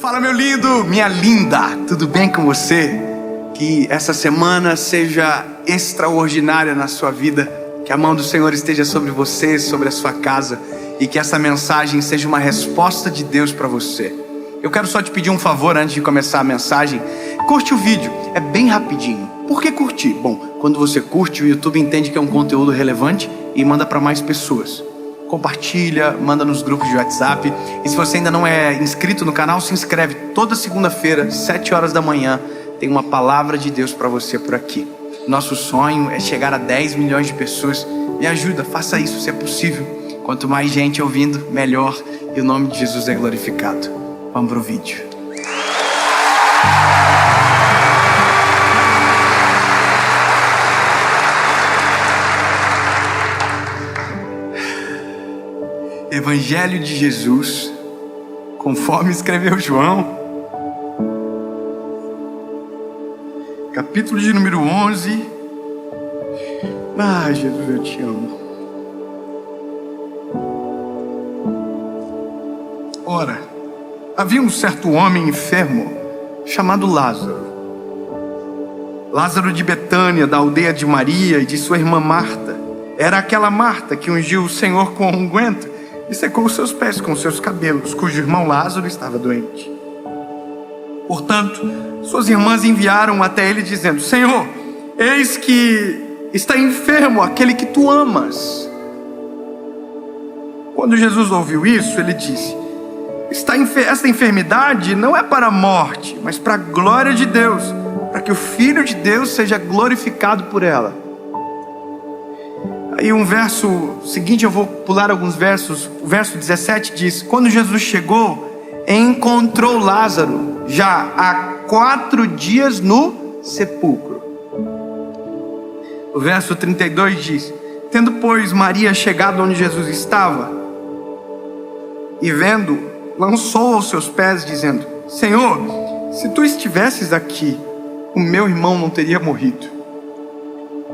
Fala, meu lindo, minha linda, tudo bem com você? Que essa semana seja extraordinária na sua vida, que a mão do Senhor esteja sobre você, sobre a sua casa, e que essa mensagem seja uma resposta de Deus para você. Eu quero só te pedir um favor antes de começar a mensagem. Curte o vídeo, é bem rapidinho. Por que curtir? Bom, quando você curte, o YouTube entende que é um conteúdo relevante e manda para mais pessoas. Compartilha, manda nos grupos de WhatsApp. E se você ainda não é inscrito no canal, se inscreve. Toda segunda-feira, 7 horas da manhã, tem uma palavra de Deus para você por aqui. Nosso sonho é chegar a 10 milhões de pessoas. Me ajuda, faça isso se é possível. Quanto mais gente ouvindo, melhor. E o nome de Jesus é glorificado. Vamos pro vídeo. Evangelho de Jesus, conforme escreveu João, capítulo de número 11. Ah, Jesus, eu te amo. Ora, havia um certo homem enfermo chamado Lázaro. Lázaro de Betânia, da aldeia de Maria e de sua irmã Marta. Era aquela Marta que ungiu o Senhor com unguento e secou os seus pés com seus cabelos, cujo irmão Lázaro estava doente. Portanto, suas irmãs enviaram até ele dizendo: Senhor, eis que está enfermo aquele que tu amas. Quando Jesus ouviu isso, ele disse: esta enfermidade não é para a morte, mas para a glória de Deus, para que o Filho de Deus seja glorificado por ela. Aí um verso seguinte, eu vou pular alguns versos. O verso 17 diz: quando Jesus chegou, encontrou Lázaro já há 4 dias no sepulcro. O verso 32 diz: tendo, pois, Maria chegado onde Jesus estava, e vendo, lançou aos seus pés, dizendo: Senhor, se tu estivesses aqui, o meu irmão não teria morrido.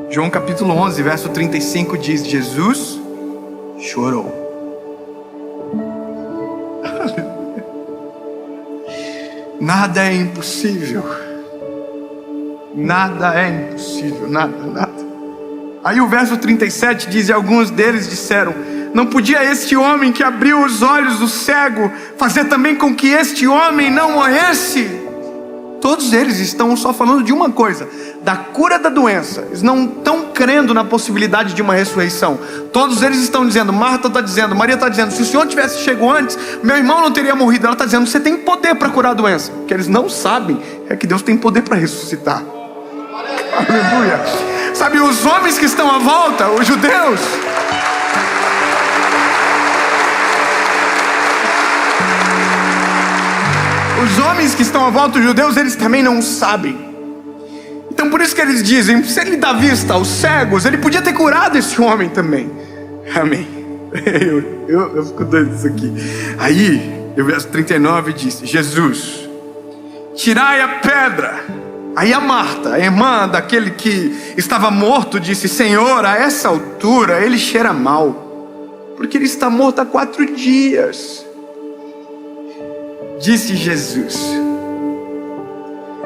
João capítulo 11, verso 35 diz: Jesus chorou. Nada é impossível. Nada é impossível, nada. Aí o verso 37 diz: e alguns deles disseram: não podia este homem que abriu os olhos do cego fazer também com que este homem não morresse? Todos eles estão só falando de uma coisa: da cura da doença. Eles não estão crendo na possibilidade de uma ressurreição. Todos eles estão dizendo, Marta está dizendo, Maria está dizendo: se o Senhor tivesse chegado antes, meu irmão não teria morrido. Ela está dizendo: você tem poder para curar a doença. O que eles não sabem é que Deus tem poder para ressuscitar. Aleluia. Sabe, os homens que estão à volta, os judeus, à volta, os judeus, eles também não sabem. Então por isso que eles dizem: se ele dá vista aos cegos, ele podia ter curado esse homem também. Amém. Eu fico doido disso aqui. Aí, o verso 39 diz: Jesus, tirai a pedra. Aí a Marta, a irmã daquele que estava morto, disse: Senhor, a essa altura ele cheira mal, porque ele está morto há 4 dias. Disse Jesus: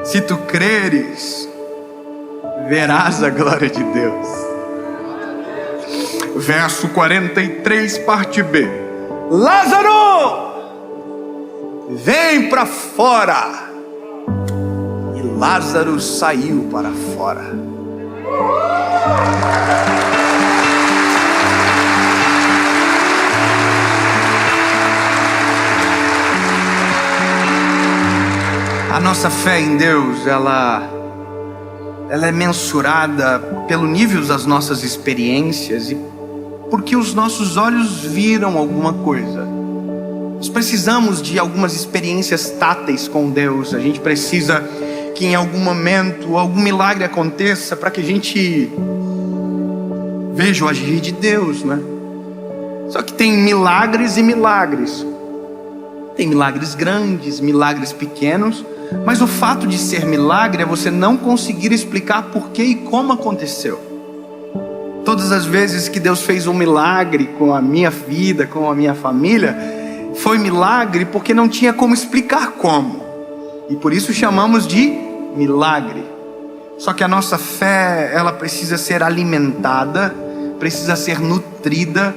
se tu creres, verás a glória de Deus. Verso 43, parte B: Lázaro, vem para fora. E Lázaro saiu para fora. A nossa fé em Deus, ela é mensurada pelo nível das nossas experiências e porque os nossos olhos viram alguma coisa. Nós precisamos de algumas experiências táteis com Deus. A gente precisa que em algum momento algum milagre aconteça para que a gente veja o agir de Deus, né? Só que tem milagres e milagres. Tem milagres grandes, milagres pequenos. Mas o fato de ser milagre é você não conseguir explicar por que e como aconteceu. Todas as vezes que Deus fez um milagre com a minha vida, com a minha família, foi milagre porque não tinha como explicar como. E por isso chamamos de milagre. Só que a nossa fé, ela precisa ser alimentada, precisa ser nutrida.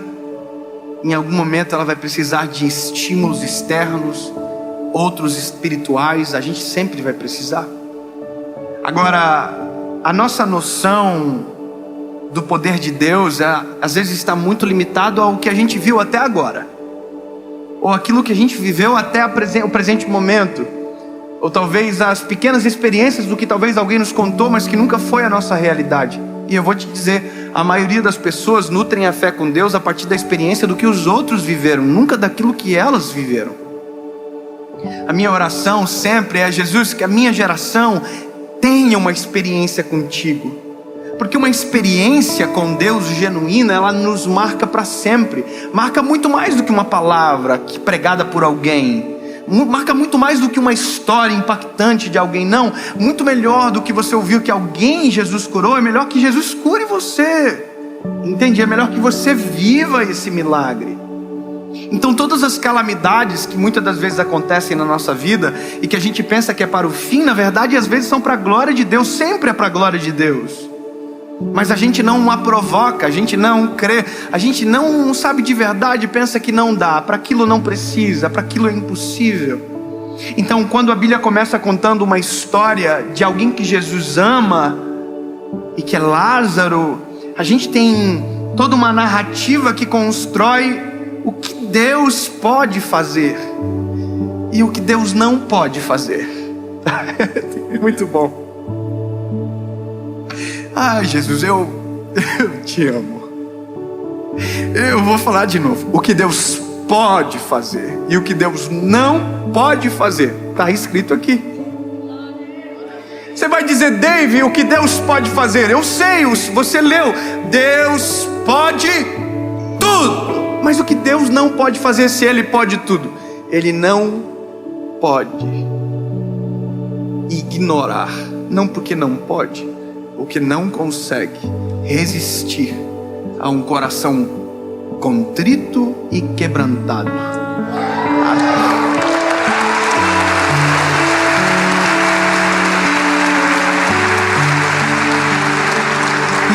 Em algum momento ela vai precisar de estímulos externos, outros espirituais, a gente sempre vai precisar. Agora, a nossa noção do poder de Deus, às vezes está muito limitado ao que a gente viu até agora, ou aquilo que a gente viveu até o presente momento, ou talvez as pequenas experiências do que talvez alguém nos contou, mas que nunca foi a nossa realidade. E eu vou te dizer, a maioria das pessoas nutrem a fé com Deus a partir da experiência do que os outros viveram, nunca daquilo que elas viveram. A minha oração sempre é: Jesus, que a minha geração tenha uma experiência contigo, porque uma experiência com Deus genuína, ela nos marca para sempre. Marca muito mais do que uma palavra pregada por alguém, marca muito mais do que uma história impactante de alguém. Não, muito melhor do que você ouviu que alguém Jesus curou, é melhor que Jesus cure você, entende? É melhor que você viva esse milagre. Então todas as calamidades que muitas das vezes acontecem na nossa vida e que a gente pensa que é para o fim, na verdade às vezes são para a glória de Deus, sempre é para a glória de Deus. Mas a gente não a provoca, a gente não crê, a gente não sabe de verdade, pensa que não dá, para aquilo não precisa, para aquilo é impossível. Então quando a Bíblia começa contando uma história de alguém que Jesus ama e que é Lázaro, a gente tem toda uma narrativa que constrói o que Deus pode fazer e o que Deus não pode fazer. Muito bom. Ai, Jesus, eu te amo. Eu vou falar de novo. O que Deus pode fazer e o que Deus não pode fazer, está escrito aqui. Você vai dizer: Dave, o que Deus pode fazer? Eu sei, você leu. Deus pode tudo. Mas o que Deus não pode fazer, se Ele pode tudo? Ele não pode ignorar. Não porque não pode, porque não consegue resistir a um coração contrito e quebrantado.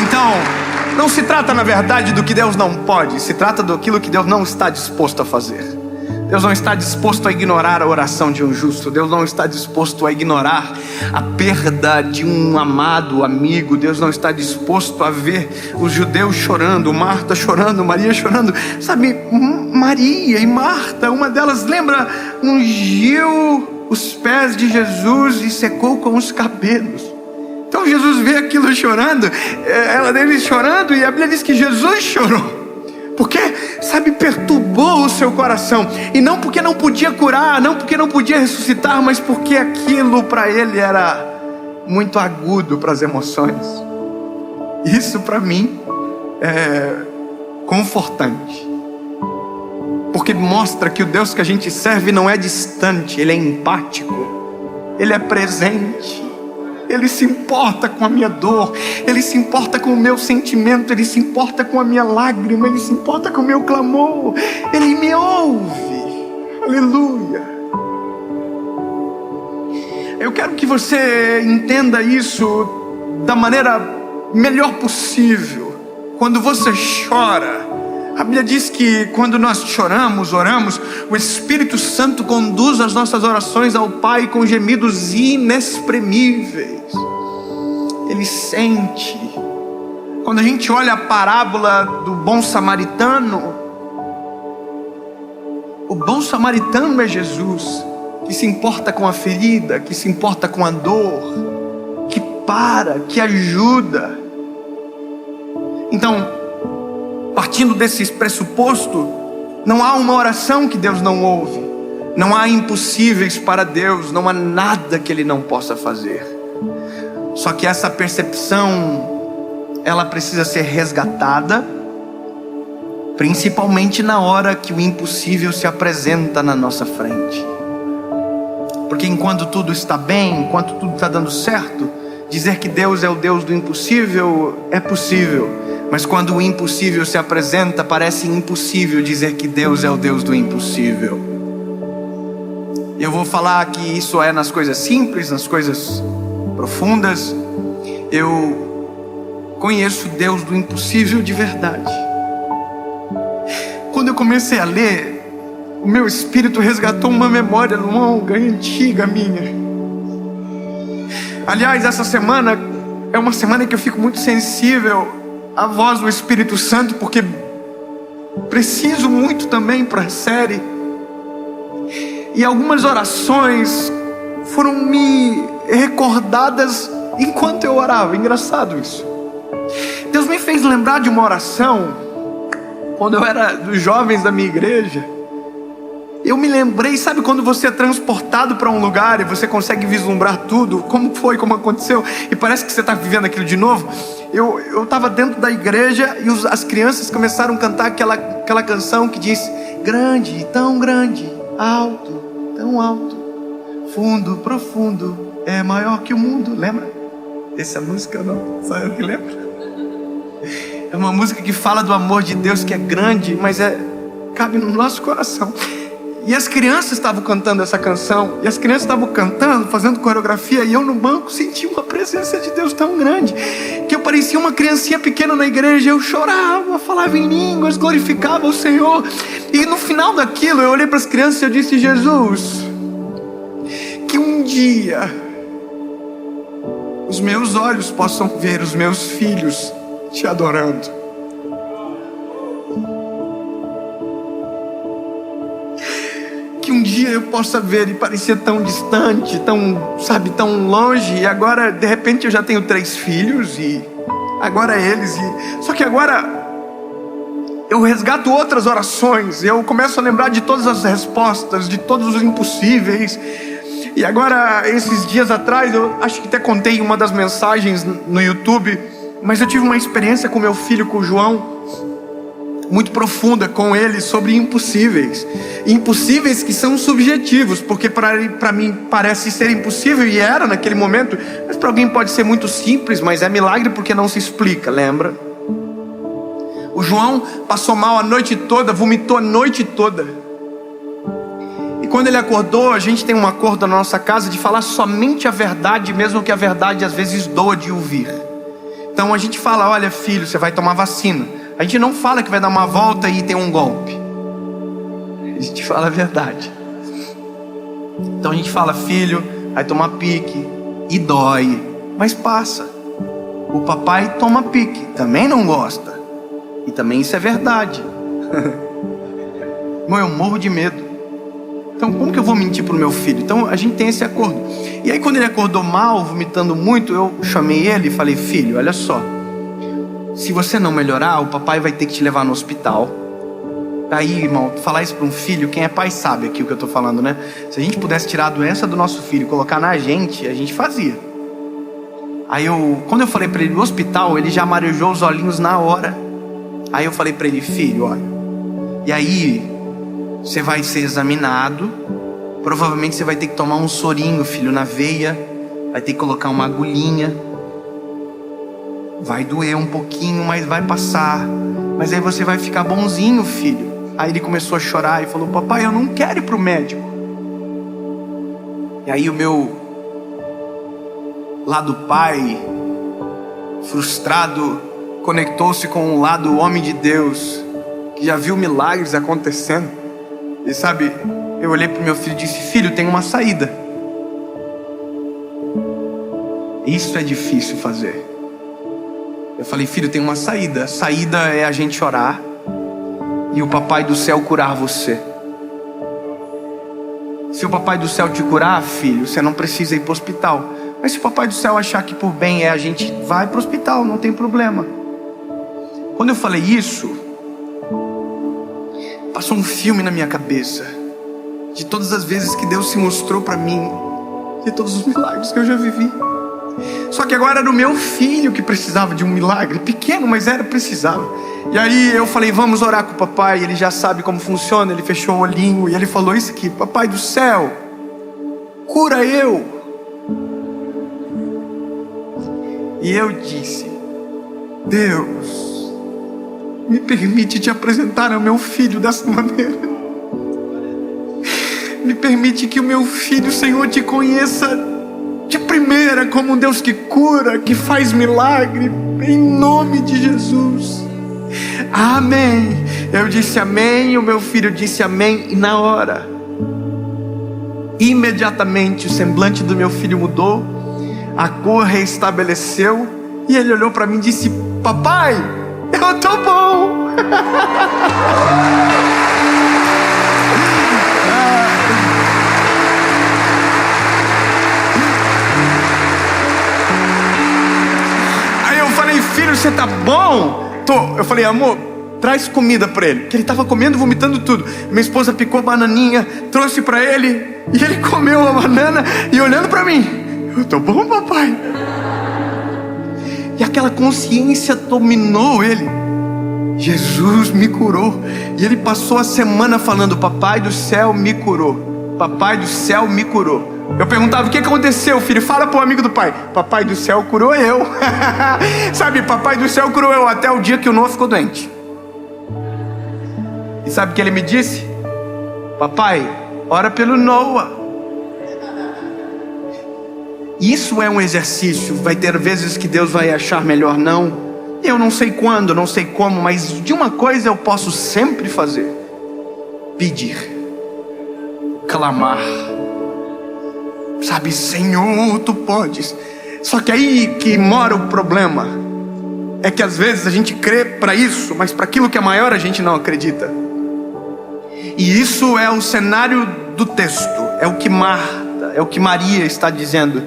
Então, não se trata na verdade do que Deus não pode, se trata daquilo que Deus não está disposto a fazer. Deus não está disposto a ignorar a oração de um justo. Deus não está disposto a ignorar a perda de um amado amigo. Deus não está disposto a ver os judeus chorando, Marta chorando, Maria chorando. Sabe, Maria e Marta, uma delas, lembra, ungiu os pés de Jesus e secou com os cabelos. Então Jesus vê aquilo chorando, ela dele chorando, e a Bíblia diz que Jesus chorou. Porque, sabe, perturbou o seu coração. E não porque não podia curar, não porque não podia ressuscitar, mas porque aquilo para ele era muito agudo para as emoções. Isso para mim é confortante, porque mostra que o Deus que a gente serve não é distante, Ele é empático, Ele é presente. Ele se importa com a minha dor, Ele se importa com o meu sentimento, Ele se importa com a minha lágrima, Ele se importa com o meu clamor, Ele me ouve. Aleluia. Eu quero que você entenda isso da maneira melhor possível. Quando você chora, a Bíblia diz que quando nós choramos, oramos, o Espírito Santo conduz as nossas orações ao Pai com gemidos inexprimíveis. Ele sente. Quando a gente olha a parábola do bom samaritano, o bom samaritano é Jesus, que se importa com a ferida, que se importa com a dor, que que ajuda. Então, partindo desse pressuposto, não há uma oração que Deus não ouve, não há impossíveis para Deus, não há nada que Ele não possa fazer. Só que essa percepção, ela precisa ser resgatada, principalmente na hora que o impossível se apresenta na nossa frente. Porque enquanto tudo está bem, enquanto tudo está dando certo, dizer que Deus é o Deus do impossível é possível. Mas quando o impossível se apresenta, parece impossível dizer que Deus é o Deus do impossível. Eu vou falar que isso é nas coisas simples, nas coisas profundas. Eu conheço Deus do impossível de verdade. Quando eu comecei a ler, o meu espírito resgatou uma memória longa e antiga minha. Aliás, essa semana é uma semana que eu fico muito sensível à voz do Espírito Santo, porque preciso muito também para a série. E algumas orações foram me recordadas enquanto eu orava. Engraçado isso. Deus me fez lembrar de uma oração quando eu era dos jovens da minha igreja. Eu me lembrei, sabe quando você é transportado para um lugar e você consegue vislumbrar tudo, como foi, como aconteceu, e parece que você está vivendo aquilo de novo? Eu estava dentro da igreja e as crianças começaram a cantar aquela canção que diz: grande, tão grande, alto, tão alto, fundo, profundo, é maior que o mundo. Lembra? Essa música não, só eu que lembro. É uma música que fala do amor de Deus, que é grande, mas cabe no nosso coração. E as crianças estavam cantando essa canção, e as crianças estavam cantando, fazendo coreografia, e eu no banco senti uma presença de Deus tão grande, que eu parecia uma criancinha pequena na igreja. Eu chorava, falava em línguas, glorificava o Senhor. E no final daquilo eu olhei para as crianças e eu disse: Jesus, que um dia os meus olhos possam ver os meus filhos te adorando. Que um dia eu possa ver, e parecia tão distante, tão longe, e agora de repente eu já tenho 3 filhos, e agora eles, só que agora eu resgato outras orações, eu começo a lembrar de todas as respostas, de todos os impossíveis. E agora, esses dias atrás, eu acho que até contei em uma das mensagens no YouTube, mas eu tive uma experiência com meu filho, com o João, muito profunda com ele, sobre impossíveis. Impossíveis que são subjetivos, porque para mim parece ser impossível, e era naquele momento, mas para alguém pode ser muito simples, mas é milagre porque não se explica, lembra? O João passou mal a noite toda, vomitou a noite toda. E quando ele acordou, a gente tem um acordo na nossa casa de falar somente a verdade, mesmo que a verdade às vezes doa de ouvir. Então a gente fala: olha filho, você vai tomar vacina. A gente não fala que vai dar uma volta e tem um golpe. A gente fala a verdade. Então a gente fala: filho, vai tomar pique e dói, mas passa. O papai toma pique, também não gosta, e também isso é verdade. Irmão, eu morro de medo. Então como que eu vou mentir pro meu filho? Então a gente tem esse acordo. E aí quando ele acordou mal, vomitando muito, eu chamei ele e falei: filho, olha só, se você não melhorar, o papai vai ter que te levar no hospital. Aí, irmão, falar isso para um filho, quem é pai sabe aqui o que eu estou falando, né? Se a gente pudesse tirar a doença do nosso filho e colocar na gente, a gente fazia. Aí quando eu falei para ele no hospital, ele já marejou os olhinhos na hora. Aí eu falei para ele: filho, olha, e aí você vai ser examinado, provavelmente você vai ter que tomar um sorinho, filho, na veia, vai ter que colocar uma agulhinha. Vai doer um pouquinho, mas vai passar. Mas aí você vai ficar bonzinho, filho. Aí ele começou a chorar e falou: papai, eu não quero ir para o médico. E aí o meu lado pai, frustrado, conectou-se com o lado homem de Deus, que já viu milagres acontecendo. E sabe, eu olhei para o meu filho e disse: filho, tem uma saída. Isso é difícil fazer. Eu falei: filho, tem uma saída. A saída é a gente orar e o papai do céu curar você. Se o papai do céu te curar, filho, você não precisa ir para o hospital. Mas se o papai do céu achar que por bem a gente vai para o hospital, não tem problema. Quando eu falei isso, passou um filme na minha cabeça de todas as vezes que Deus se mostrou para mim, de todos os milagres que eu já vivi. Só que agora era o meu filho que precisava de um milagre, pequeno, mas precisava. E aí eu falei: vamos orar com o papai. Ele já sabe como funciona. Ele fechou o olhinho e ele falou isso aqui: papai do céu, cura eu. E eu disse: Deus, me permite te apresentar ao meu filho dessa maneira. me permite que o meu filho, Senhor, te conheça de primeira como um Deus que cura, que faz milagre, em nome de Jesus. Amém. Eu disse amém, o meu filho disse amém, e na hora, imediatamente o semblante do meu filho mudou, a cor reestabeleceu, e ele olhou para mim e disse: papai, eu tô bom. Aí eu falei: filho, você tá bom? Tô. Eu falei: amor, traz comida para ele, que ele estava comendo, vomitando tudo. Minha esposa picou bananinha, trouxe para ele, e ele comeu a banana e olhando para mim: eu tô bom, papai. E aquela consciência dominou ele. Jesus me curou. E ele passou a semana falando: papai do céu me curou, papai do céu me curou. Eu perguntava: o que aconteceu, filho? Fala pro amigo do pai. Papai do céu curou eu. Sabe, papai do céu curou eu, até o dia que o Noah ficou doente. E sabe o que ele me disse? Papai, ora pelo Noah. Isso é um exercício. Vai ter vezes que Deus vai achar melhor não. Eu não sei quando, não sei como, mas de uma coisa eu posso sempre fazer: pedir, clamar. Sabe, Senhor, tu podes. Só que aí que mora o problema. É que às vezes a gente crê para isso, mas para aquilo que é maior a gente não acredita. E isso é o cenário do texto. É o que Marta, é o que Maria está dizendo: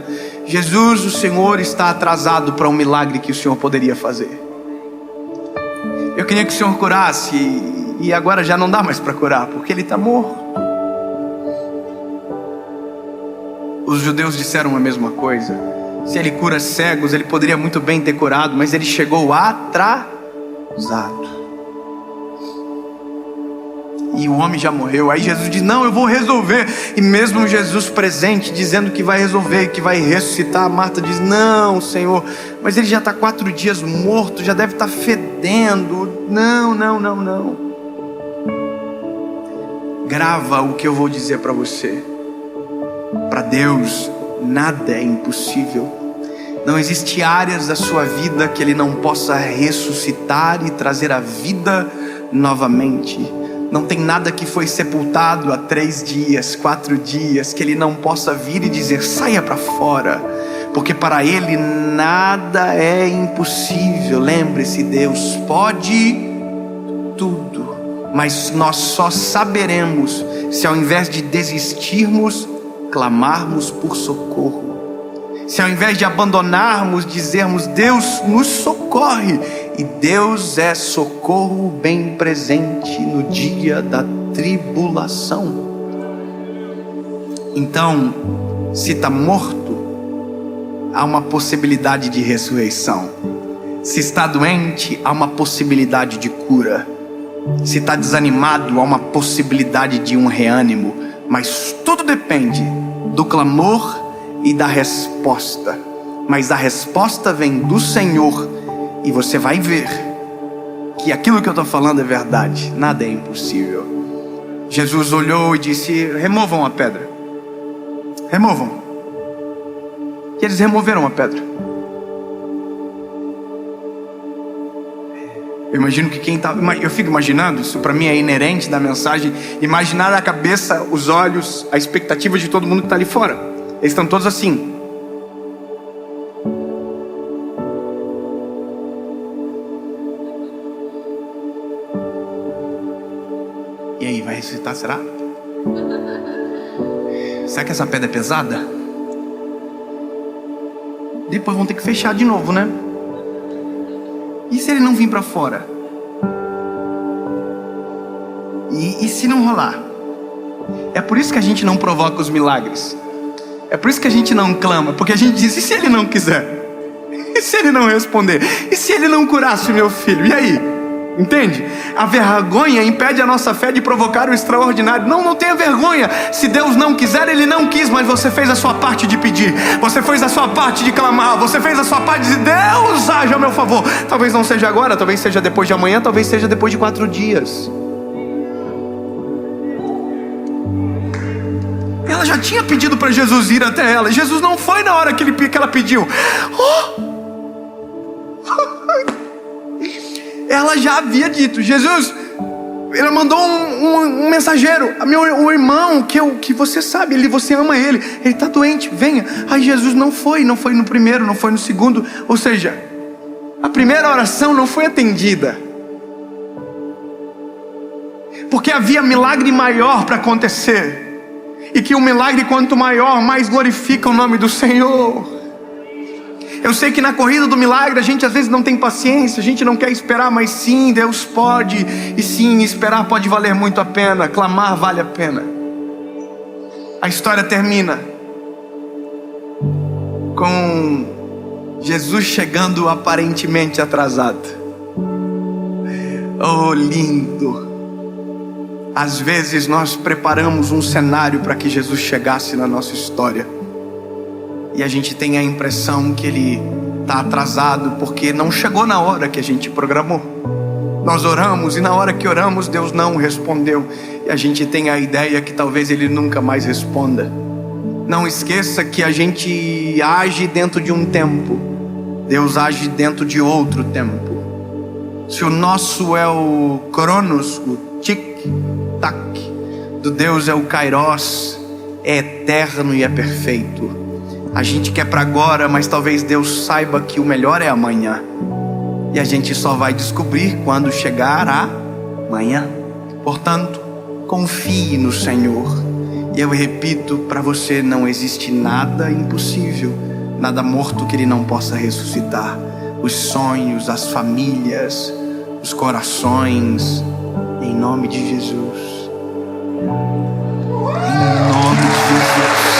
Jesus, o Senhor está atrasado para um milagre que o Senhor poderia fazer. Eu queria que o Senhor curasse, e agora já não dá mais para curar, porque ele está morto. Os judeus disseram a mesma coisa. Se ele cura cegos, ele poderia muito bem ter curado, mas ele chegou atrasado. E o homem já morreu. Aí Jesus diz: não, eu vou resolver. E mesmo Jesus presente, dizendo que vai resolver, que vai ressuscitar, Marta diz: não, Senhor, mas ele já está 4 dias morto, já deve estar fedendo. Não. Grava o que eu vou dizer para você. Para Deus nada é impossível. Não existe áreas da sua vida que Ele não possa ressuscitar e trazer a vida novamente. Não tem nada que foi sepultado há 3 dias, 4 dias, que Ele não possa vir e dizer: saia para fora, porque para Ele nada é impossível. Lembre-se, Deus pode tudo, mas nós só saberemos se ao invés de desistirmos, clamarmos por socorro. Se ao invés de abandonarmos, dizermos: Deus nos socorre. E Deus é socorro bem presente no dia da tribulação. Então, se está morto, há uma possibilidade de ressurreição. Se está doente, há uma possibilidade de cura. Se está desanimado, há uma possibilidade de um reânimo. Mas tudo depende do clamor e da resposta. Mas a resposta vem do Senhor. E você vai ver que aquilo que eu estou falando é verdade. Nada é impossível. Jesus olhou e disse: removam a pedra. Removam. E eles removeram a pedra. Eu imagino que quem está... Eu fico imaginando, isso para mim é inerente da mensagem, imaginar a cabeça, os olhos, a expectativa de todo mundo que está ali fora. Eles estão todos assim. E aí, vai ressuscitar, será? Será que essa pedra é pesada? Depois vão ter que fechar de novo, né? E se ele não vir para fora? E se não rolar? É por isso que a gente não provoca os milagres. É por isso que a gente não clama. Porque a gente diz: e se ele não quiser? E se ele não responder? E se ele não curasse meu filho? E aí? Entende? A vergonha impede a nossa fé de provocar o extraordinário. Não tenha vergonha. Se Deus não quiser, Ele não quis, mas você fez a sua parte de pedir. Você fez a sua parte de clamar. Você fez a sua parte de dizer: Deus, haja a meu favor. Talvez não seja agora, talvez seja depois de amanhã, talvez seja depois de 4 dias. ela já tinha pedido para Jesus ir até ela. Jesus não foi na hora que ela pediu. Ela já havia dito: Jesus, ele mandou um mensageiro, o irmão, que você sabe, você ama ele está doente, venha. Aí Jesus não foi no primeiro, não foi no segundo. Ou seja, a primeira oração não foi atendida, porque havia milagre maior para acontecer, e que o milagre quanto maior, mais glorifica o nome do Senhor. Eu sei que na corrida do milagre a gente às vezes não tem paciência, a gente não quer esperar, mas sim, Deus pode, e sim, esperar pode valer muito a pena, clamar vale a pena. A história termina com Jesus chegando aparentemente atrasado. Oh, lindo! Às vezes nós preparamos um cenário para que Jesus chegasse na nossa história, e a gente tem a impressão que ele está atrasado porque não chegou na hora que a gente programou. Nós oramos, e na hora que oramos Deus não respondeu, e a gente tem a ideia que talvez ele nunca mais responda. Não esqueça que a gente age dentro de um tempo, Deus age dentro de outro tempo. Se o nosso é o Cronos, o tic-tac, do Deus é o Kairos, é eterno e é perfeito. A gente quer para agora, mas talvez Deus saiba que o melhor é amanhã, e a gente só vai descobrir quando chegar amanhã. Portanto, confie no Senhor. E eu repito para você, não existe nada impossível, nada morto que Ele não possa ressuscitar. Os sonhos, as famílias, os corações, em nome de Jesus. Em nome de Jesus.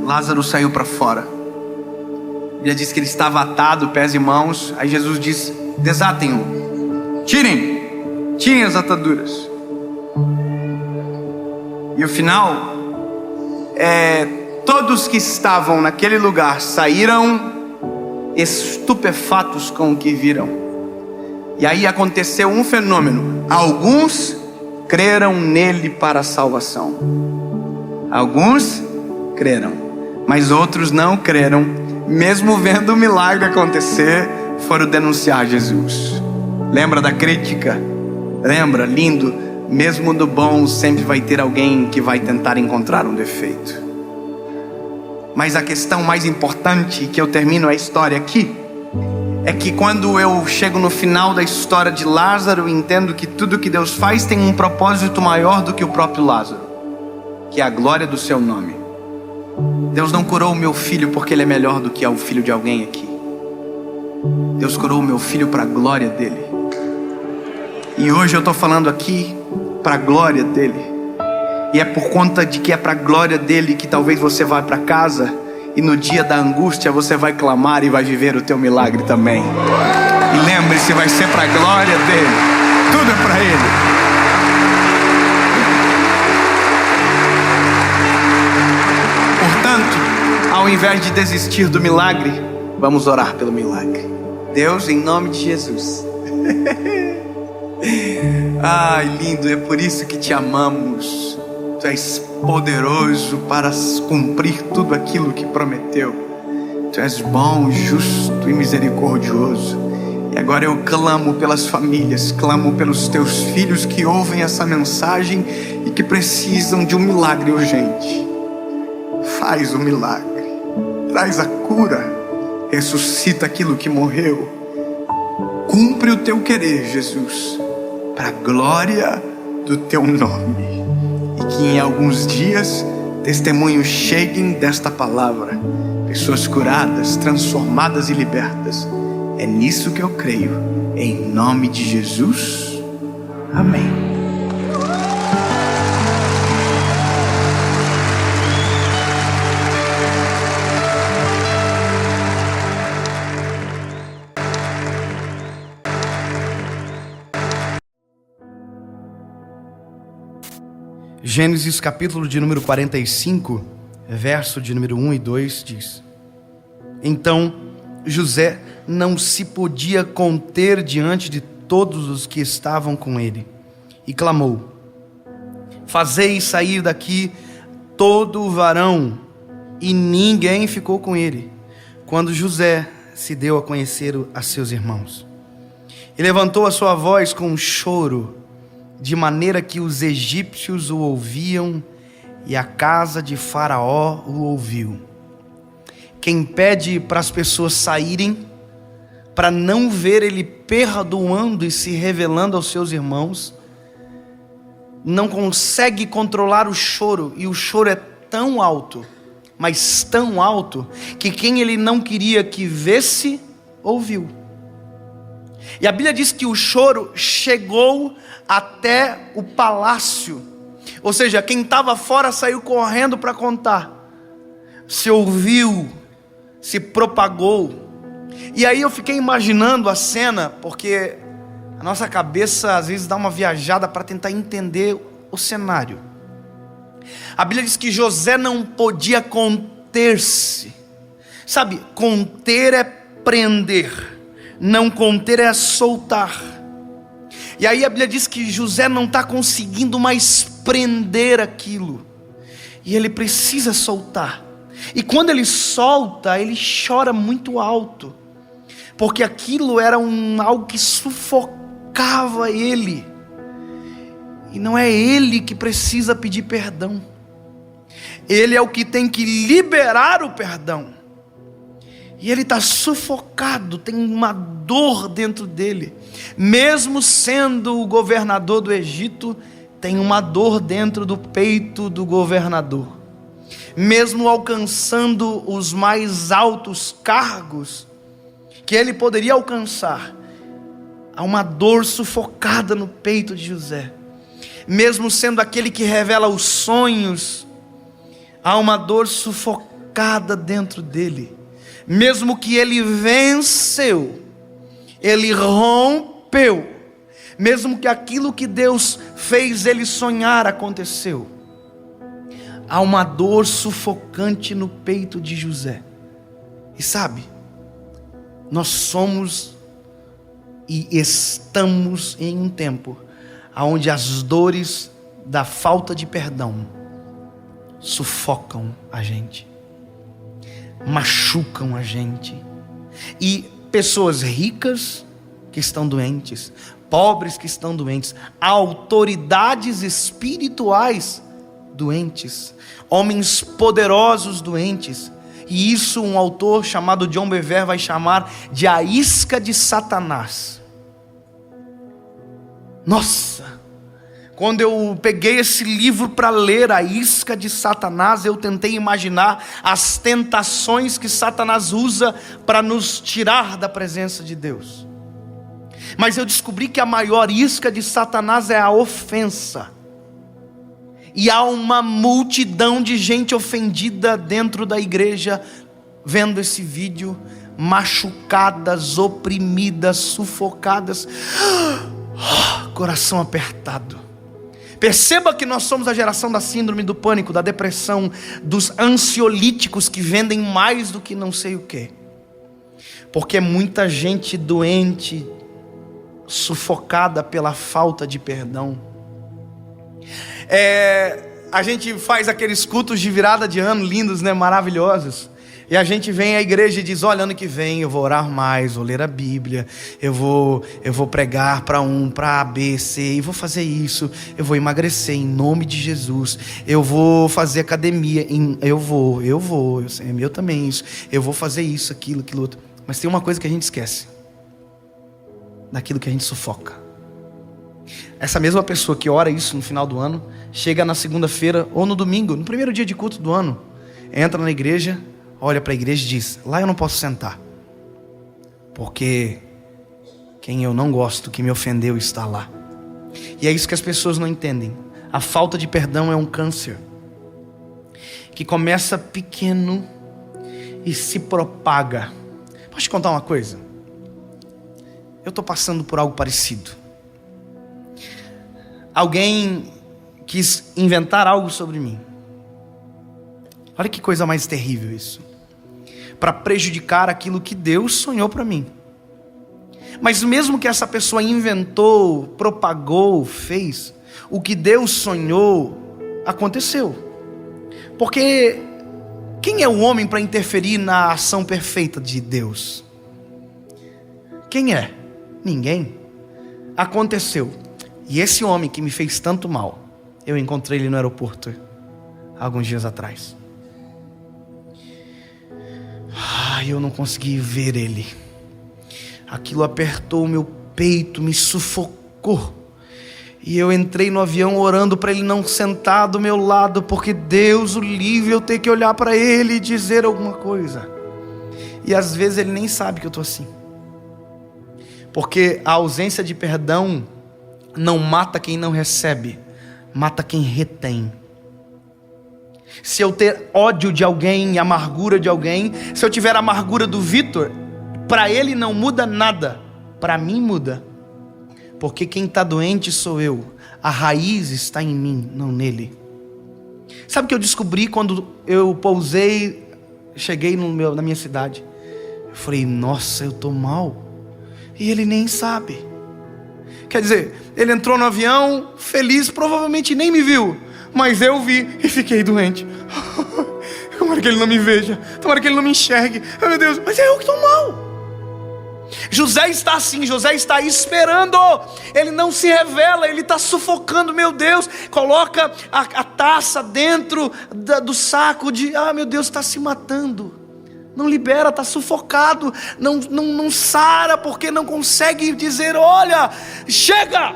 Lázaro saiu para fora. A Bíblia diz que ele estava atado, pés e mãos. Aí Jesus diz: desatem-o, tirem as ataduras. E o final é: todos que estavam naquele lugar saíram estupefatos com o que viram. E aí aconteceu um fenômeno: alguns creram nele para a salvação. Alguns creram, mas outros não creram, mesmo vendo o milagre acontecer, foram denunciar Jesus. Lembra da crítica? Lembra? Lindo. Mesmo no bom sempre vai ter alguém que vai tentar encontrar um defeito. Mas a questão mais importante, que eu termino a história aqui, é que quando eu chego no final da história de Lázaro, entendo que tudo que Deus faz tem um propósito maior do que o próprio Lázaro, que é a glória do seu nome. Deus não curou o meu filho porque ele é melhor do que o filho de alguém aqui. Deus curou o meu filho para a glória dele. E hoje eu estou falando aqui para a glória dele. E é por conta de que é para a glória dele que talvez você vá para casa e no dia da angústia você vai clamar e vai viver o teu milagre também. E lembre-se, vai ser para a glória dele. Tudo é para ele. Ao invés de desistir do milagre, vamos orar pelo milagre. Deus, em nome de Jesus. Ai, lindo, é por isso que te amamos. Tu és poderoso para cumprir tudo aquilo que prometeu. Tu és bom, justo e misericordioso. E agora eu clamo pelas famílias, clamo pelos teus filhos que ouvem essa mensagem e que precisam de um milagre urgente. Faz o milagre. Traz a cura, ressuscita aquilo que morreu. Cumpre o teu querer, Jesus, para a glória do teu nome. E que em alguns dias testemunhos cheguem desta palavra, pessoas curadas, transformadas e libertas. É nisso que eu creio, em nome de Jesus, amém. Gênesis capítulo de número 45, verso de número 1 e 2 diz: Então José não se podia conter diante de todos os que estavam com ele, e clamou: fazei sair daqui todo o varão. E ninguém ficou com ele, quando José se deu a conhecer a seus irmãos. E levantou a sua voz com um choro, de maneira que os egípcios o ouviam, e a casa de Faraó o ouviu. Quem pede para as pessoas saírem, para não ver ele perdoando e se revelando aos seus irmãos, não consegue controlar o choro, e o choro é tão alto, mas tão alto, que quem ele não queria que visse, ouviu. E a Bíblia diz que o choro chegou até o palácio, ou seja, quem estava fora saiu correndo para contar, se ouviu, se propagou. E aí eu fiquei imaginando a cena, porque a nossa cabeça às vezes dá uma viajada para tentar entender o cenário. A Bíblia diz que José não podia conter-se. Sabe, conter é prender, não conter é soltar. E aí a Bíblia diz que José não está conseguindo mais prender aquilo, e ele precisa soltar. E quando ele solta, ele chora muito alto, porque aquilo era algo que sufocava ele. E não é ele que precisa pedir perdão, ele é o que tem que liberar o perdão. E ele está sufocado, tem uma dor dentro dele. Mesmo sendo o governador do Egito, tem uma dor dentro do peito do governador. Mesmo alcançando os mais altos cargos que ele poderia alcançar, há uma dor sufocada no peito de José. Mesmo sendo aquele que revela os sonhos, há uma dor sufocada dentro dele. Mesmo que ele venceu, ele rompeu, mesmo que aquilo que Deus fez ele sonhar aconteceu, há uma dor sufocante no peito de José. E sabe, nós somos e estamos em um tempo onde as dores da falta de perdão sufocam a gente, machucam a gente. E pessoas ricas que estão doentes, pobres que estão doentes, autoridades espirituais doentes, homens poderosos doentes. E isso um autor chamado John Bevere vai chamar de a isca de Satanás. Nossa, quando eu peguei esse livro para ler, A Isca de Satanás, eu tentei imaginar as tentações que Satanás usa para nos tirar da presença de Deus. Mas eu descobri que a maior isca de Satanás é a ofensa. E há uma multidão de gente ofendida dentro da igreja, vendo esse vídeo, machucadas, oprimidas, sufocadas, coração apertado. Perceba que nós somos a geração da síndrome do pânico, da depressão, dos ansiolíticos que vendem mais do que não sei o que. Porque é muita gente doente, sufocada pela falta de perdão. A gente faz aqueles cultos de virada de ano lindos, né? Maravilhosos. E a gente vem à igreja e diz: olha, ano que vem eu vou orar mais, vou ler a Bíblia, eu vou pregar para A, B, C, e vou fazer isso, eu vou emagrecer em nome de Jesus, eu vou fazer academia, é meu também isso, eu vou fazer isso, aquilo outro. Mas tem uma coisa que a gente esquece, daquilo que a gente sufoca. Essa mesma pessoa que ora isso no final do ano, chega na segunda-feira ou no domingo, no primeiro dia de culto do ano, entra na igreja, olha para a igreja e diz: lá eu não posso sentar, porque quem eu não gosto, que me ofendeu, está lá. E é isso que as pessoas não entendem. A falta de perdão é um câncer que começa pequeno e se propaga. Posso te contar uma coisa? Eu estou passando por algo parecido. Alguém quis inventar algo sobre mim. Olha que coisa mais terrível isso. para prejudicar aquilo que Deus sonhou para mim. Mas mesmo que essa pessoa inventou, propagou, fez, o que Deus sonhou, aconteceu. Porque quem é o homem para interferir na ação perfeita de Deus? Quem é? Ninguém. Aconteceu. E esse homem que me fez tanto mal, eu encontrei ele no aeroporto alguns dias atrás. Eu não consegui ver ele. Aquilo apertou o meu peito, me sufocou. E eu entrei no avião orando para ele não sentar do meu lado, porque Deus o livre eu ter que olhar para ele e dizer alguma coisa. E às vezes ele nem sabe que eu estou assim. Porque a ausência de perdão não mata quem não recebe, mata quem retém. Se eu ter ódio de alguém, amargura de alguém, se eu tiver a amargura do Vitor, para ele não muda nada, para mim muda. Porque quem está doente sou eu, a raiz está em mim, não nele. Sabe o que eu descobri quando eu pousei, cheguei na minha cidade? Eu falei, nossa, eu estou mal. E ele nem sabe. Quer dizer, ele entrou no avião, feliz, provavelmente nem me viu. Mas eu vi e fiquei doente. Tomara que ele não me veja, tomara que ele não me enxergue. Ai meu Deus, mas é eu que estou mal. José está assim, José está esperando. Ele não se revela, ele está sufocando, meu Deus. Coloca a taça dentro do saco de, meu Deus, está se matando. Não libera, está sufocado. Não sara, porque não consegue dizer, olha, chega.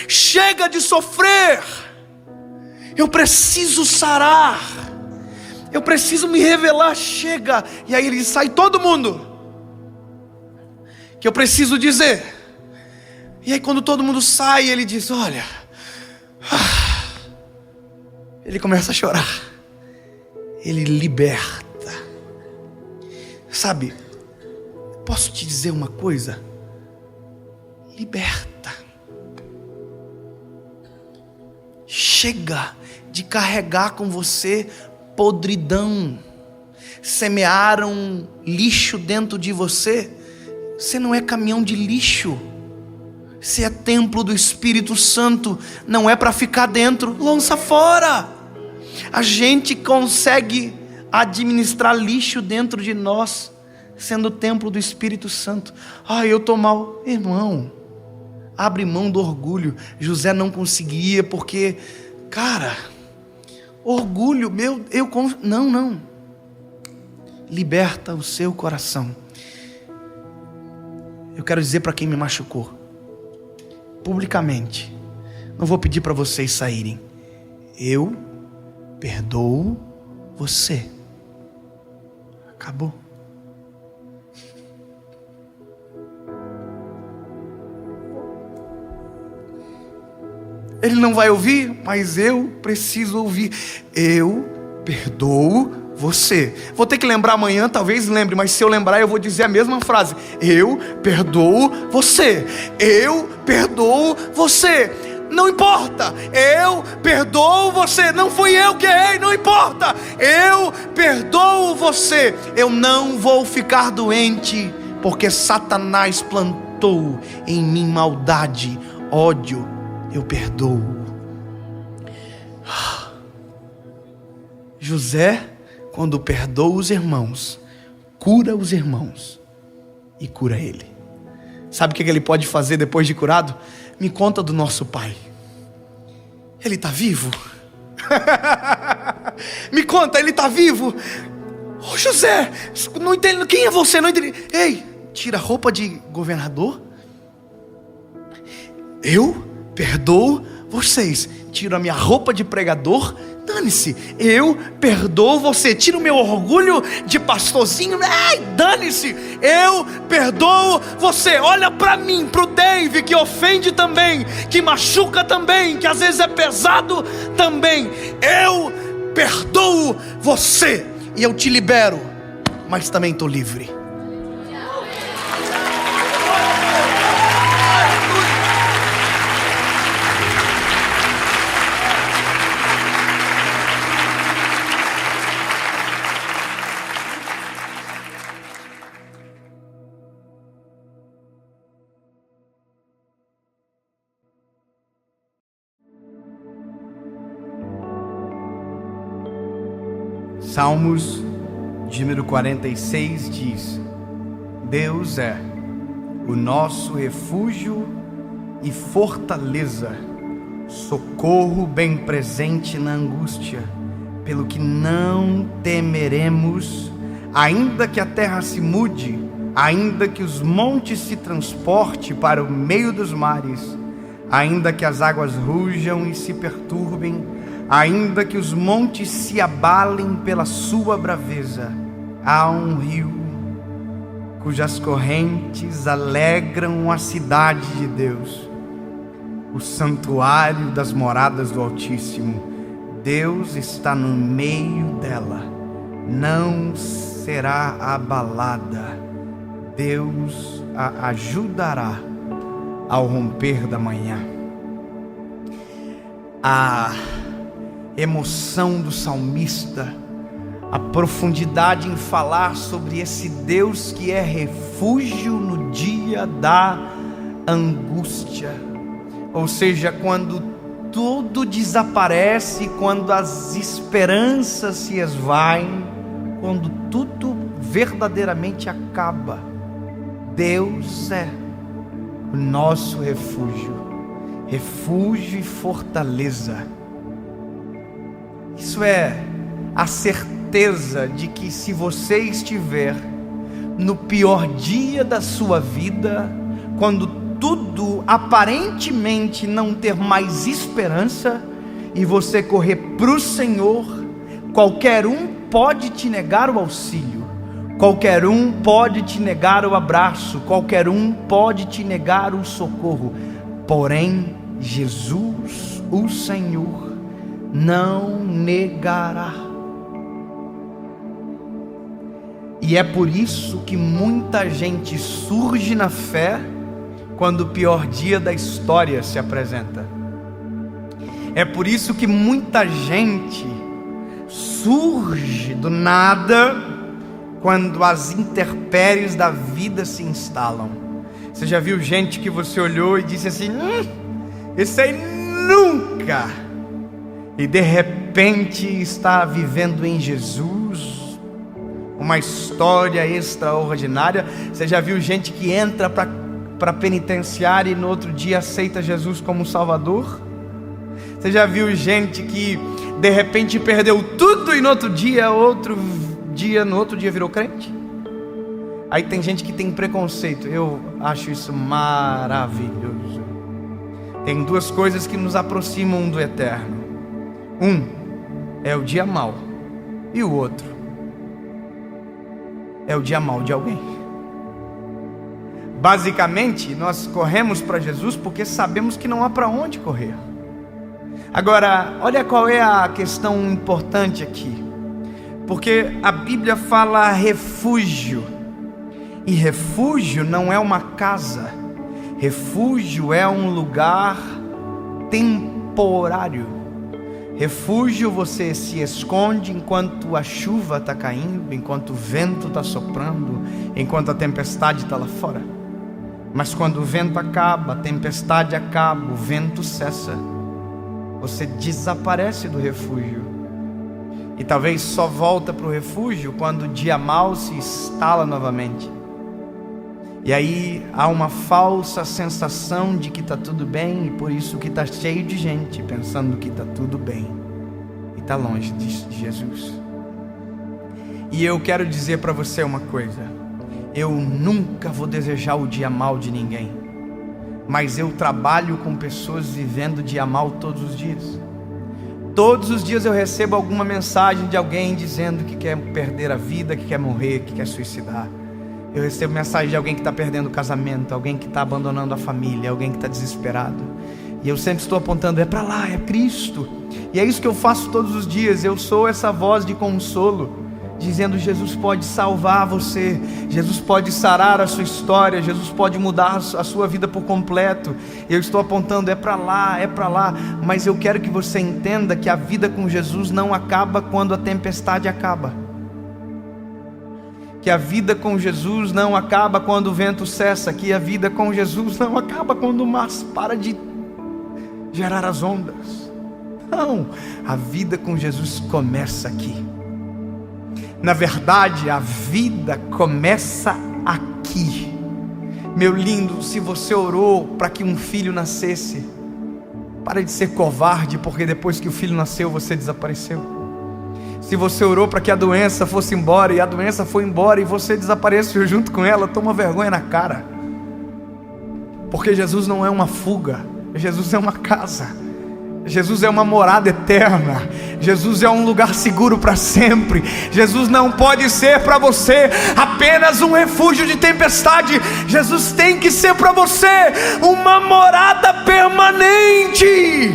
Chega de sofrer. Eu preciso sarar. Eu preciso me revelar, chega. E aí ele sai, todo mundo, que eu preciso dizer. E aí quando todo mundo sai, ele diz, olha, ele começa a chorar. Ele liberta. Sabe, posso te dizer uma coisa? Liberta. Chega de carregar com você podridão. Semearam lixo dentro de você. Você não é caminhão de lixo. Você é templo do Espírito Santo. Não é para ficar dentro, lança fora. A gente consegue administrar lixo dentro de nós, sendo templo do Espírito Santo. Eu estou mal. Irmão, abre mão do orgulho. José não conseguia porque, cara, orgulho, não. Liberta o seu coração. Eu quero dizer para quem me machucou, publicamente, não vou pedir para vocês saírem. Eu perdoo você. Acabou. Ele não vai ouvir, mas eu preciso ouvir. Eu perdoo você. Vou ter que lembrar amanhã, talvez lembre, mas se eu lembrar eu vou dizer a mesma frase. Eu perdoo você. Eu perdoo você. Não importa, eu perdoo você. Não fui eu que errei, não importa. Eu perdoo você. Eu não vou ficar doente, porque Satanás plantou em mim maldade, ódio. Eu perdoo. José, quando perdoa os irmãos, cura os irmãos e cura ele. Sabe o que ele pode fazer depois de curado? Me conta do nosso pai. Ele está vivo? Me conta, ele está vivo? José, não entendo, quem é você? Não entendi. Ei, tira a roupa de governador. Eu perdoo vocês. Tiro a minha roupa de pregador. Dane-se, eu perdoo você. Tira o meu orgulho de pastorzinho. Dane-se, eu perdoo você. Olha pra mim, pro Dave, que ofende também, que machuca também, que às vezes é pesado também. Eu perdoo você. E eu te libero, mas também estou livre. Salmos, de número 46, diz: Deus é o nosso refúgio e fortaleza, socorro bem presente na angústia, pelo que não temeremos, ainda que a terra se mude, ainda que os montes se transportem para o meio dos mares, ainda que as águas rujam e se perturbem, ainda que os montes se abalem pela sua braveza. Há um rio cujas correntes alegram a cidade de Deus, o santuário das moradas do Altíssimo. Deus está no meio dela, não será abalada. Deus a ajudará ao romper da manhã. A emoção do salmista, a profundidade em falar sobre esse Deus que é refúgio no dia da angústia, ou seja, quando tudo desaparece, quando as esperanças se esvaem, quando tudo verdadeiramente acaba. Deus é o nosso refúgio, refúgio e fortaleza. Isso é a certeza de que se você estiver no pior dia da sua vida, quando tudo aparentemente não ter mais esperança, e você correr para o Senhor, qualquer um pode te negar o auxílio, qualquer um pode te negar o abraço, qualquer um pode te negar o socorro, porém Jesus, o Senhor, não negará. E é por isso que muita gente surge na fé quando o pior dia da história se apresenta. É por isso que muita gente surge do nada quando as intempéries da vida se instalam. Você já viu gente que você olhou e disse assim: esse aí nunca, e de repente está vivendo em Jesus uma história extraordinária? Você já viu gente que entra para penitenciária e no outro dia aceita Jesus como Salvador? Você já viu gente que de repente perdeu tudo e no outro dia virou crente? Aí tem gente que tem preconceito. Eu acho isso maravilhoso. Tem duas coisas que nos aproximam do eterno. Um é o dia mau, e o outro é o dia mau de alguém. Basicamente, nós corremos para Jesus porque sabemos que não há para onde correr. Agora, olha qual é a questão importante aqui. Porque a Bíblia fala refúgio. E refúgio não é uma casa. Refúgio é um lugar temporário. Refúgio, você se esconde enquanto a chuva está caindo, enquanto o vento está soprando, enquanto a tempestade está lá fora. Mas quando o vento acaba, a tempestade acaba, o vento cessa, você desaparece do refúgio. E talvez só volta para o refúgio quando o dia mau se instala novamente. E aí há uma falsa sensação de que está tudo bem, e por isso que está cheio de gente pensando que está tudo bem e está longe de Jesus. E eu quero dizer para você uma coisa: eu nunca vou desejar o dia mau de ninguém, mas eu trabalho com pessoas vivendo dia mau todos os dias. Todos os dias eu recebo alguma mensagem de alguém dizendo que quer perder a vida, que quer morrer, que quer suicidar. Eu recebo mensagem de alguém que está perdendo o casamento, alguém que está abandonando a família, alguém que está desesperado. E eu sempre estou apontando: é para lá, é Cristo. E é isso que eu faço todos os dias. Eu sou essa voz de consolo, dizendo: Jesus pode salvar você, Jesus pode sarar a sua história, Jesus pode mudar a sua vida por completo. Eu estou apontando: é para lá, é para lá. Mas eu quero que você entenda que a vida com Jesus não acaba quando a tempestade acaba. Que a vida com Jesus não acaba quando o vento cessa. Que a vida com Jesus não acaba quando o mar para de gerar as ondas. Não, a vida com Jesus começa aqui. Na verdade, a vida começa aqui. Meu lindo, se você orou para que um filho nascesse, para de ser covarde, porque depois que o filho nasceu, você desapareceu. Se você orou para que a doença fosse embora, e a doença foi embora, e você desapareceu junto com ela, toma vergonha na cara. Porque Jesus não é uma fuga, Jesus é uma casa. Jesus é uma morada eterna. Jesus é um lugar seguro para sempre. Jesus não pode ser para você apenas um refúgio de tempestade. Jesus tem que ser para você uma morada permanente.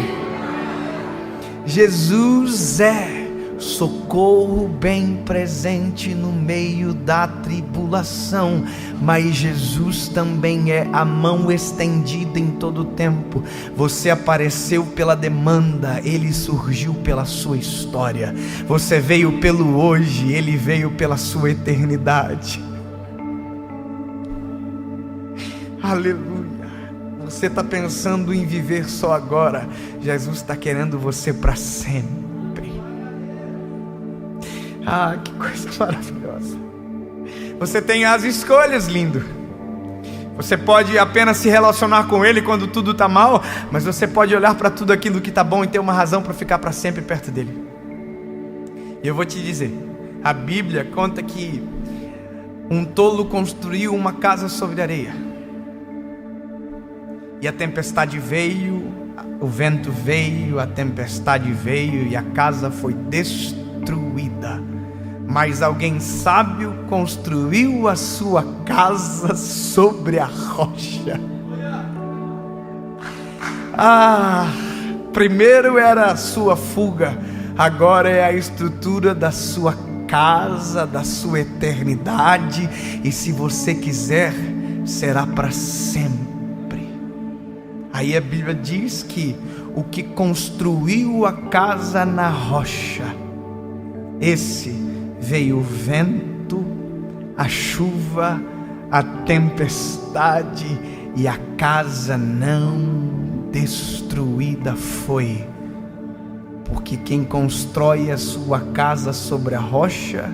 Jesus é socorro bem presente no meio da tribulação, mas Jesus também é a mão estendida em todo o tempo. Você apareceu pela demanda, Ele surgiu pela sua história. Você veio pelo hoje, Ele veio pela sua eternidade. Aleluia. Você está pensando em viver só agora, Jesus está querendo você para sempre. Ah, que coisa maravilhosa. Você tem as escolhas, lindo. Você pode apenas se relacionar com Ele quando tudo está mal, mas você pode olhar para tudo aquilo que está bom e ter uma razão para ficar para sempre perto dEle. E eu vou te dizer, a Bíblia conta que um tolo construiu uma casa sobre areia, e a tempestade veio, o vento veio, a tempestade veio, e a casa foi destruída. Mas alguém sábio construiu a sua casa sobre a rocha. Primeiro era a sua fuga, agora é a estrutura da sua casa, da sua eternidade, e se você quiser, será para sempre. Aí a Bíblia diz que o que construiu a casa na rocha, esse veio o vento, a chuva, a tempestade, e a casa não destruída foi. Porque quem constrói a sua casa sobre a rocha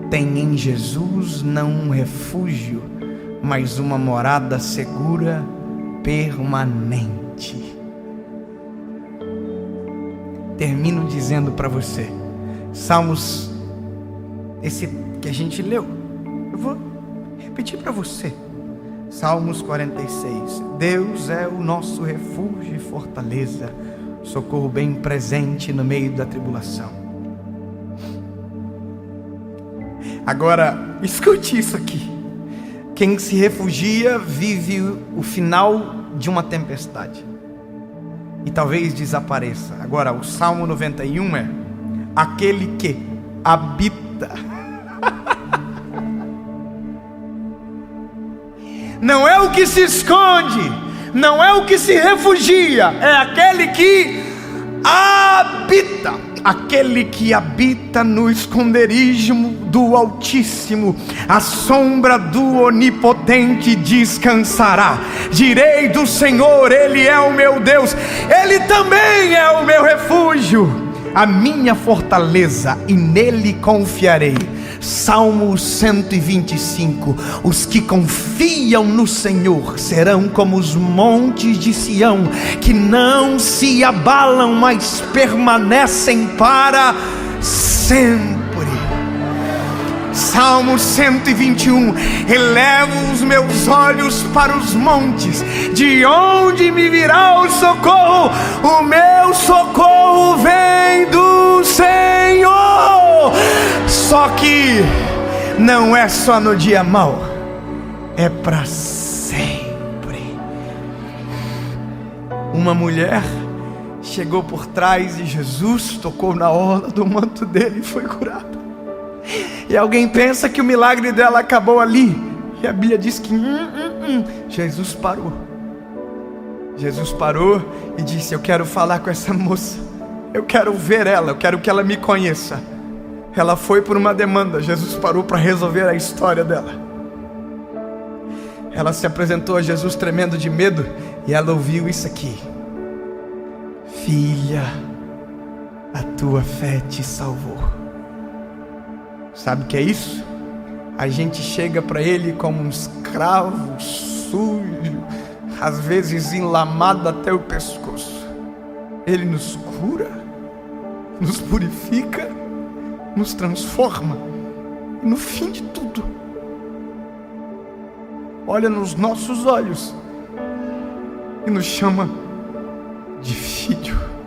tem em Jesus não um refúgio, mas uma morada segura, permanente. Termino dizendo para você, Salmos, esse que a gente leu, eu vou repetir para você. Salmos 46. Deus é o nosso refúgio e fortaleza, socorro bem presente no meio da tribulação. Agora, escute isso aqui. Quem se refugia vive o final de uma tempestade e talvez desapareça. Agora, o Salmo 91 é aquele que habita. Não é o que se esconde, não é o que se refugia, é aquele que habita. Aquele que habita no esconderijo do Altíssimo, a sombra do Onipotente descansará. Direi do Senhor, Ele é o meu Deus, Ele também é o meu refúgio, a minha fortaleza, e nele confiarei. Salmo 125. Os que confiam no Senhor serão como os montes de Sião, que não se abalam, mas permanecem para sempre. Salmo 121. Elevo os meus olhos para os montes, de onde me virá o socorro? O meu socorro vem do Senhor. Só que não é só no dia mau, é para sempre. Uma mulher chegou por trás de Jesus, tocou na orla do manto dele e foi curada. E alguém pensa que o milagre dela acabou ali, e a Bíblia diz que Jesus parou. Jesus parou e disse: eu quero falar com essa moça, eu quero ver ela, eu quero que ela me conheça. Ela foi por uma demanda, Jesus parou para resolver a história dela. Ela se apresentou a Jesus tremendo de medo, e ela ouviu isso aqui: filha, a tua fé te salvou. Sabe o que é isso? A gente chega para Ele como um escravo sujo, às vezes enlamado até o pescoço. Ele nos cura, nos purifica, nos transforma. E no fim de tudo, olha nos nossos olhos e nos chama de filho.